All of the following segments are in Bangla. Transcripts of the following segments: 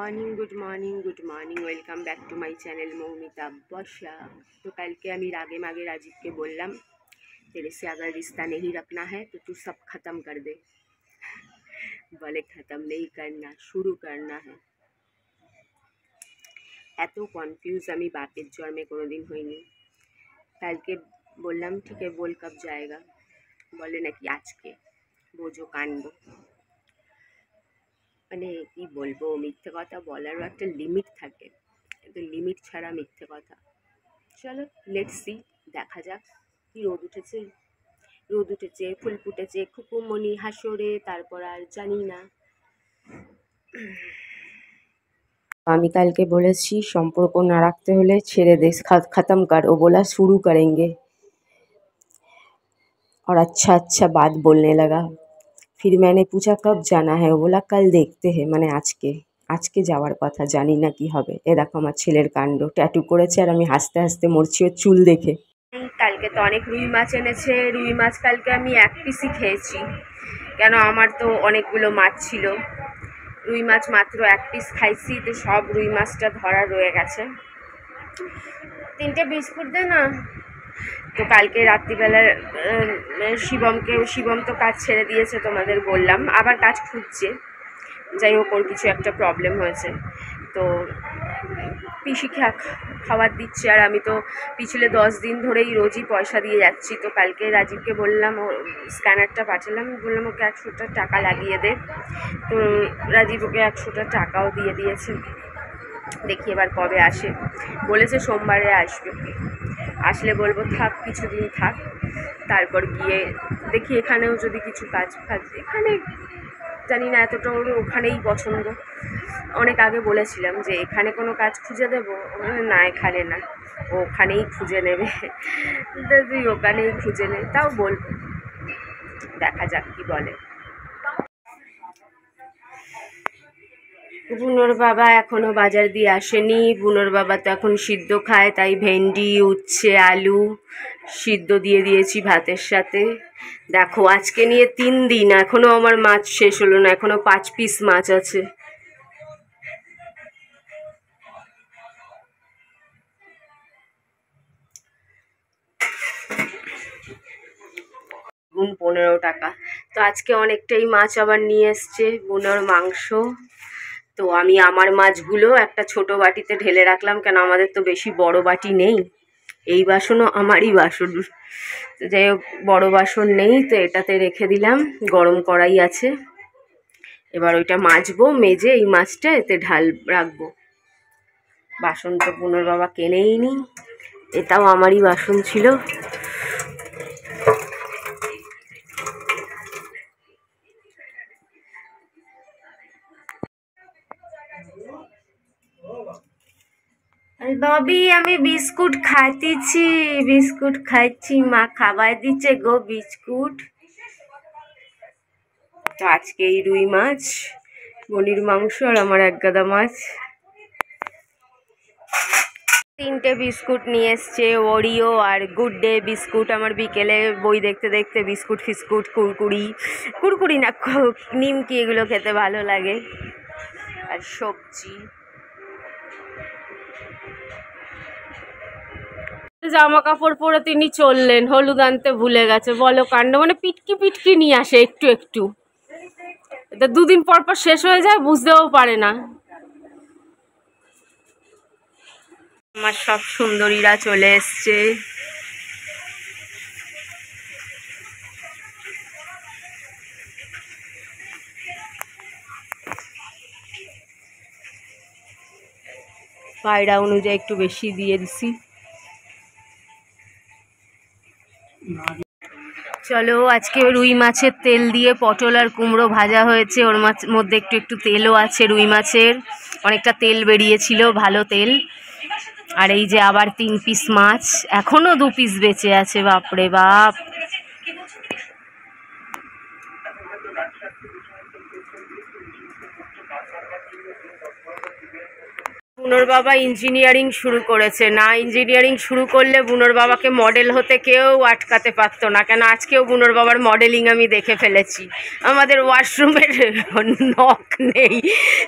Morning welcome back to my channel Moumita Basha. तो कल के अमी आगे मागे राजीव के बोललाम तेरे से अगर रिश्ता नहीं रखना है तो तू सब ख़त्म कर दे। बोले ख़त्म नहीं करना, शुरू करना है। एतो कनफ्यूज अमी बापेर जन्मे कोनो दिन होइनी। कल के बोललाम ठीक है बोल कब जाएगा, बोले नाकि आज के बोझो कानबो। মানে কি বলবো, মিথ্যে কথা বলারও একটা লিমিট থাকে, কিন্তু লিমিট ছাড়া মিথ্যে কথা। চলো লেটস সি, দেখা যাক। কি রোদ উঠেছে, ফুল ফুটেছে, খুকুমনি হাসরে, তারপর আর জানি না। আমি কালকে বলেছি সম্পর্ক না রাখতে হলে ছেড়ে দে, খতম কর। ও बोला शुरू करेंगे और अच्छा बात बोलने लगा। फिर मैंने पूछा कब जाना है, वो बोला कल देखते हैं, মানে আজকে যাওয়ার কথা, জানি না কি হবে। এ দেখো আমার ছেলের কাণ্ড, ট্যাটু করেছে আর আমি হাসতে হাসতে মরছি ওর চুল দেখে। কালকে তো অনেক রুই মাছ এনেছে, রুই মাছ কালকে আমি এক পিসই খেয়েছি, কেন আমার তো অনেকগুলো মাছ ছিল। রুই মাছ মাত্র এক পিস খাইছি, তো সব রুই মাছটা ধরা রয়ে গেছে। 3টে বিস্কুট দে না। তো কালকে রাত্রিবেলা শিবম তো কাজ ছেড়ে দিয়েছে, তোমাদের বললাম, আবার কাজ খুঁজছে। যাই হোক, ওর কিছু একটা প্রবলেম হয়েছে, তো পিসি খাবার দিচ্ছে, আর আমি তো পিছলে 10 দিন ধরেই রোজই পয়সা দিয়ে যাচ্ছি। তো কালকে রাজীবকে বললাম, ও স্ক্যানারটা পাঠালাম, বললাম ওকে 100টা টাকা লাগিয়ে দে। তো রাজীব ওকে 100টা টাকাও দিয়ে দিয়েছে। দেখি এবার কবে আসে, বলেছে সোমবারে আসবে। আসলে বলবো থাক, কিছুদিন থাক, তারপর গিয়ে দেখি এখানেও যদি কিছু কাজ এখানে জানি না, এতটা ওর ওখানেই পছন্দ। অনেক আগে বলেছিলাম যে এখানে কোনো কাজ খুঁজে দেবো, না এখানে না, ও ওখানেই খুঁজে নেবে। তুই ওখানেই খুঁজে নে, তাও বলবো, দেখা যাক কি বলে। বুনোর বাবা এখনও বাজার দিয়ে আসেনি। বুনোর বাবা তো এখন সিদ্ধ খায়, তাই ভেন্ডি, উচ্ছে, আলু সিদ্ধ দিয়ে দিয়েছি ভাতের সাথে। দেখো আজকে নিয়ে 3 দিন, এখনও আমার মাছ শেষ হলো না, এখনও 5 পিস মাছ আছে। গুণ 15 টাকা। তো আজকে অনেকটাই মাছ আবার নিয়ে এসছে, বুনোর মাংস। তো আমি আমার মাছগুলো একটা ছোট বাটিতে ঢেলে রাখলাম, কেন আমাদের তো বেশি বড় বাটি নেই। এই বাসনও আমারই বাসন, তো যাই হোক বড়ো বাসন নেই, তো এটাতে রেখে দিলাম। গরম কড়াই আছে, এবার ওইটা মাজবো, মেজে এই মাছটা এতে রাখবো। বাসন তো বুনোর বাবা কেনেই নি, এটাও আমারই বাসন ছিল। বাবি আমি বিস্কুট খাচ্ছি, মা খাবার দিচ্ছে গো বিস্কুট। তো আজকে এই রুই মাছ, পনির মাংস আর আমার 1 গাদা মাছ। 3টে বিস্কুট নিয়ে এসছে, ওরিও আর গুড ডে বিস্কুট। আমার বিকেলে বই দেখতে দেখতে বিস্কুট ফিস্কুট, কুরকুরি না নিমকি, এগুলো খেতে ভালো লাগে। আর সবজি, জামা কাপড় পরে তিনি চললেন, হলুদ আনতে ভুলে গেছে। বলো কাণ্ড, মানে পিটকি নিয়ে আসে একটু, এটা 2 দিন পর শেষ হয়ে যায়, বুঝতেও পারে না। আমার সব সুন্দরীরা চলে এসছে। পায়রা অনুযায়ী একটু বেশি দিয়ে দিছি। চলো আজকে রুই মাছের তেল দিয়ে পটল আর কুমড়ো ভাজা হয়েছে, ওর মধ্যে একটু তেলও আছে। রুই মাছের অনেকটা তেল বেরিয়েছিল, ভালো তেল। আর এই যে আবার 3 পিস মাছ, এখনও 2 পিস বেঁচে আছে, বাপরে বাপ। বুনোর বাবা ইঞ্জিনিয়ারিং শুরু করেছে না, ইঞ্জিনিয়ারিং শুরু করলে বুনোর বাবাকে মডেল হতে কেউ আটকাতে পারতো না, কেন আজকেও বুনোর বাবার মডেলিং আমি দেখে ফেলেছি। আমাদের ওয়াশরুমের নখ নেই,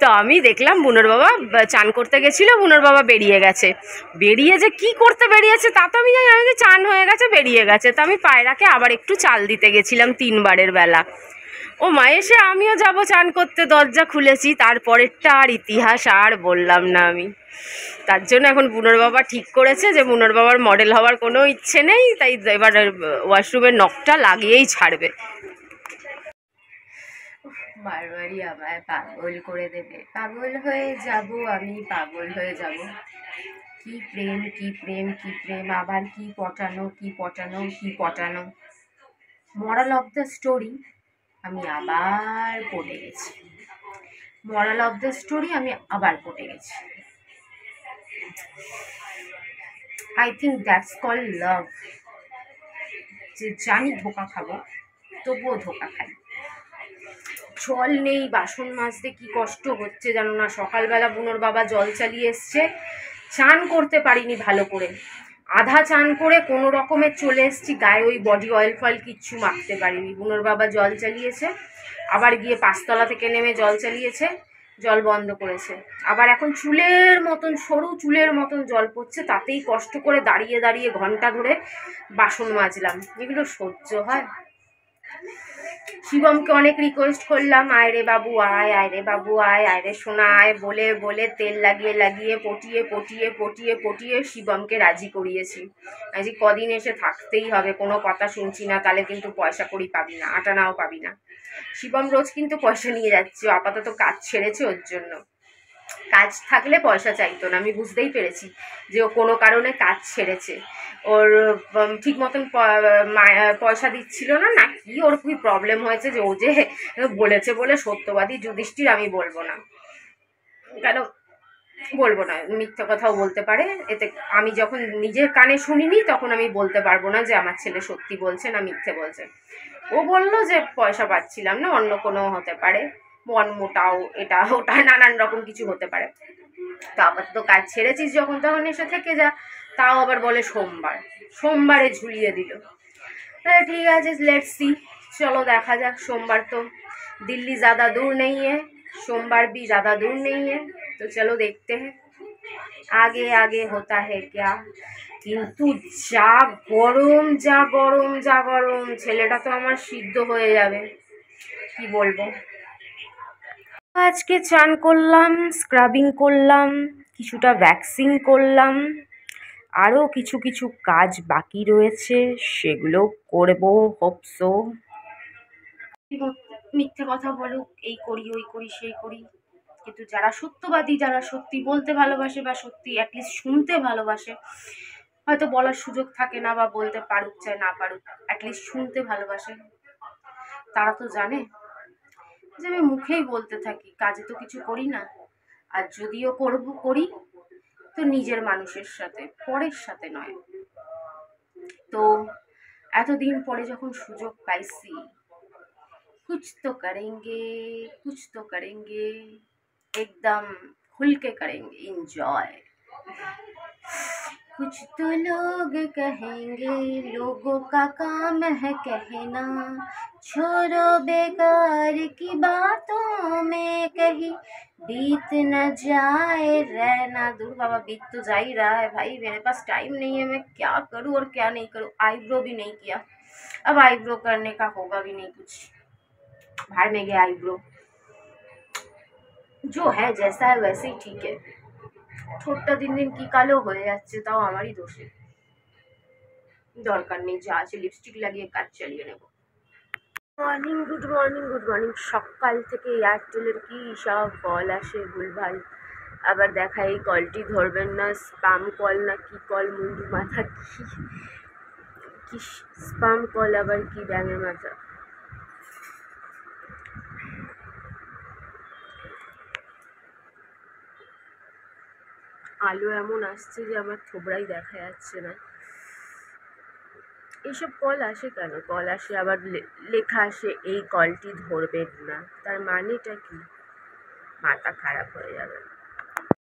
তো আমি দেখলাম বুনোর বাবা চান করতে গেছিলো, বুনোর বাবা বেরিয়ে গেছে। বেরিয়ে যে কি করতে বেরিয়েছে তা তো আমি জানি, আমি যে চান হয়ে গেছে বেরিয়ে গেছে। তো আমি পায়রাকে আবার একটু চাল দিতে গেছিলাম 3বারের বেলা। ও মা, এসে আমিও যাব চান করতে, দরজা খুলেছি, তারপরেরটা আর ইতিহাস আর বললাম না আমি। তার জন্য এখন বুনোর বাবা ঠিক করেছে যে বুনোর বাবার মডেল হওয়ার কোনো ইচ্ছে নেই, তাই এবার ওয়াশরুমের নখটা লাগিয়েই ছাড়বে। বারবারই আমায় পাগল করে দেবে, পাগল হয়ে যাব আমি, পাগল হয়ে যাব। কি প্রেম, কি প্রেম, কি প্রেম, আবার কি পটানো, কি পটানো, কি পটানো। মরাল অফ দ্য স্টোরি, আমি আবার পড়ে গেছি। মরাল অফ দ্য স্টোরি, আমি আবার পড়ে গেছি। আই থিঙ্ক দ্যাটস কল লাভ। যে জানি ধোকা খাবো, তবুও ধোকা খাই। জল নেই, বাসন মাজতে কি কষ্ট হচ্ছে জানো না। সকালবেলা বুনোর বাবা জল চালিয়ে এসছে, চান করতে পারিনি ভালো করে, আধা চান করে কোনো রকমের চলে এসছি, গায়ে ওই বডি অয়েল ফয়েল কিচ্ছু মাখতে পারিনি। বুনোর বাবা জল চালিয়েছে, আবার গিয়ে 5তলা থেকে নেমে জল চালিয়েছে, জল বন্ধ করেছে, আবার এখন চুলের মতন, সরু চুলের মতন জল পড়ছে, তাতেই কষ্ট করে দাঁড়িয়ে দাঁড়িয়ে ঘন্টা ধরে বাসন মাজলাম। এগুলো সহ্য হয়? শিবমকে অনেক রিকোয়েস্ট করলাম, আয় রে বাবু আয়, আয় রে বাবু আয়, আয় রে সোনা আয়, বলে বলে তেল লাগিয়ে লাগিয়ে পটিয়ে পটিয়ে পটিয়ে পটিয়ে শিবমকে রাজি করিয়েছি। আজ কদিন এসে থাকতেই হবে, কোনো কথা শুনছি না, তাহলে কিন্তু পয়সা কড়ি পাবি না, আটানাও পাবি না। শিবম রোজ কিন্তু পয়সা নিয়ে যাচ্ছে, আপাতত কাজ ছেড়েছে, ওর জন্য। কাজ থাকলে পয়সা চাইতো না, আমি বুঝতেই পেরেছি যে ও কোনো কারণে কাজ ছেড়েছে। ওর ঠিক মতন পয়সা দিচ্ছিল না, না কি ওর কি প্রবলেম হয়েছে যে ও যে বলেছে বলে সত্যবাদী যুধিষ্ঠির আমি বলবো না, কেন বলবো না, মিথ্যে কথাও বলতে পারে। এতে আমি যখন নিজের কানে শুনিনি তখন আমি বলতে পারবো না যে আমার ছেলে সত্যি বলছে না মিথ্যে বলছে। ও বললো যে পয়সা পাচ্ছিলাম না, অন্য কোনো হতে পারে, মন মোটাও, এটা ওটা নানান রকম কিছু হতে পারে। তো আবার তো কাজ ছেড়েছিস যখন তখন এসে থেকে যা। তাও আবার বলে সোমবারে ঝুলিয়ে দিল। তাহলে ঠিক আছে, লেটস সি, চলো দেখা যাক। সোমবার তো दिल्ली ज़्यादा दूर नहीं है, सोमवार भी ज़्यादा दूर नहीं है, तो चलो देखते हैं आगे आगे होता है क्या। কিন্তু যা গরম, যা গরম, যা গরম, ছেলেটা তো আমার সিদ্ধ হয়ে যাবে, কি বলবো। আজকে চান করলাম, স্ক্রাবিং করলাম, কিছুটা ভ্যাক্সিং করলাম, আরও কিছু কিছু কাজ বাকি রয়েছে, সেগুলো করবো হোপসো। মিথ্যে কথা বলুক, এই করি ওই করি সেই করি, কিন্তু যারা সত্যবাদী, যারা সত্যি বলতে ভালোবাসে বা সত্যি অ্যাটলিস্ট শুনতে ভালোবাসে, হয়তো বলার সুযোগ থাকে না বা বলতে পারুক চাই না পারুক, অ্যাটলিস্ট শুনতে ভালোবাসে, তারা তো জানে যে আমি মুখেই বলতে থাকি, কাজে তো কিছু করি না। আর যদিও করি তো নিজের মানুষের সাথে, পরের সাথে নয়। তো এতদিন পরে যখন সুযোগ পাইছি, कुछ तो करेंगे, कुछ तो करेंगे, एकदम खुल के करेंगे इंजॉय। कुछ तो लोग कहेंगे, लोगों का काम है कहना, छोड़ो बेकार की बातों में कहीं बीत न जाए रहना दूर। बाबा बीत तो जा ही रहा है भाई, मेरे पास टाइम नहीं है, मैं क्या करूँ और क्या नहीं करूँ। आईब्रो भी नहीं किया, अब आईब्रो करने का होगा भी नहीं कुछ, भाड़ में गया आईब्रो, जो है जैसा है वैसे ही ठीक है। ঠোঁটটা দিন দিন কি কালো হয়ে যাচ্ছে, তাও আমারই দোষে। দরকার নেই, যা আছে লিপস্টিক লাগিয়ে কাজ চালিয়ে নেব। Morning, good morning, good morning. সকাল থেকে এয়ারটেলের কি সব কল আসে ভুলভাল, আবার দেখা এই কলটি ধরবেন না, স্পাম কল না কি কল, মুন্ডু মাথা কি স্পাম কল, আবার কি ব্যাঙের মাথা। আলো এমন আসছে যে আমার থোবড়াই দেখা যাচ্ছে না। এইসব কল আসে কেন? কল আসে আবার লেখা আসে এই কলটি ধরবেন না, তার মানেটা কি? মাথা খারাপ হয়ে যাবে।